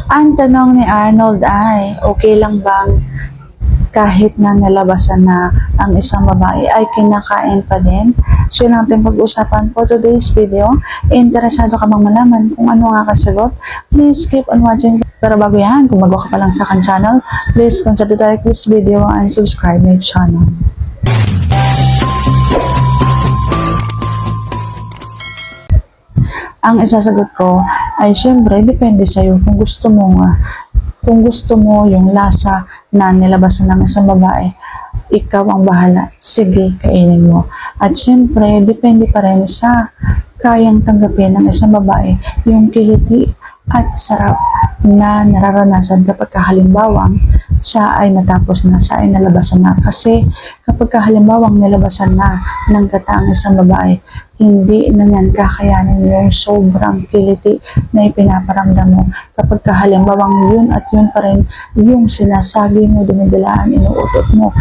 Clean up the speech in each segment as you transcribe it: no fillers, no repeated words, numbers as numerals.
Ang tanong ni Arnold ay, okay lang bang kahit na nalabasan na ang isang babae ay kinakain pa din? So yun ang ating pag-usapan for today's video. Interesado ka bang malaman kung ano nga kasagot? Please keep on watching. Pero bago yan, kung bago ka pa lang sa akin channel, please consider to like this video and subscribe my channel. Ang isasagot ko ay syempre depende sa'yo kung gusto mo yung lasa na nilabasan ng isang babae, ikaw ang bahala, sige kainin mo. At syempre depende pa rin sa kayang tanggapin ng isang babae yung kiliti at sarap na nararanasan kapag halimbawang siya ay natapos na, siya ay nalabasan na. Kasi kapag halimbawang nalabasan na ng gata ang isang babae, hindi na niyan kakayanin yung sobrang kiliti na ipinaparamdam mo. Kapag halimbawang yun at yun pa rin yung sinasabi mo, dinidilaan, inuutot mo.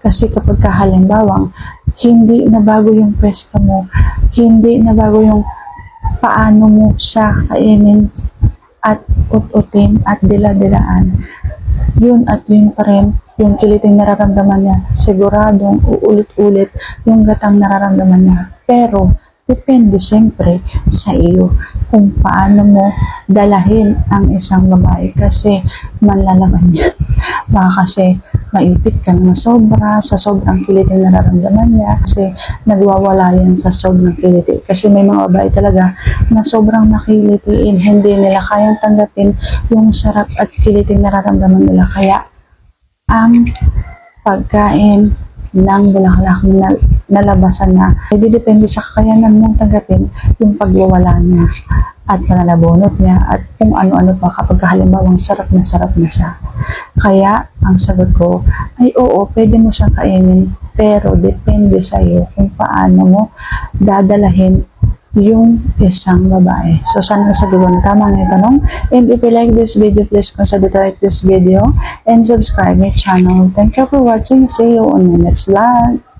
Kasi kapag halimbawang hindi na bago yung pwesto mo, hindi na bago yung paano mo siya kainin at ut-utin at dila-dilaan, yun at yun pa rin yung kiliting nararamdaman niya, siguradong uulit-ulit yung gatang nararamdaman niya. Pero depende siyempre sa iyo kung paano mo dalahin ang isang babae, kasi manlalaman niya. Baka kasi maipit ka ng sobra sa sobrang kiliting nararamdaman niya, kasi nagwawala yan sa sobrang kiliti. Kasi may mga babae talaga na sobrang makilitiin, hindi nila kayang tanggapin yung sarap at kiliting nararamdaman nila. Kaya ang pagkain ng bulaklak na nalabasan na ay depende sa kakayanan mong tanggapin yung pagwawala niya at pananabunot niya at kung ano-ano pa kapag halimbawang sarap na siya. Kaya ang sagot ko ay oo, pwede mo siyang kainin, pero depende sa iyo kung paano mo dadalahin yung isang babae. So sana nasagot mo na tama ng tanong. And if you like this video, please consider to like this video and subscribe my channel. Thank you for watching. See you on my next vlog.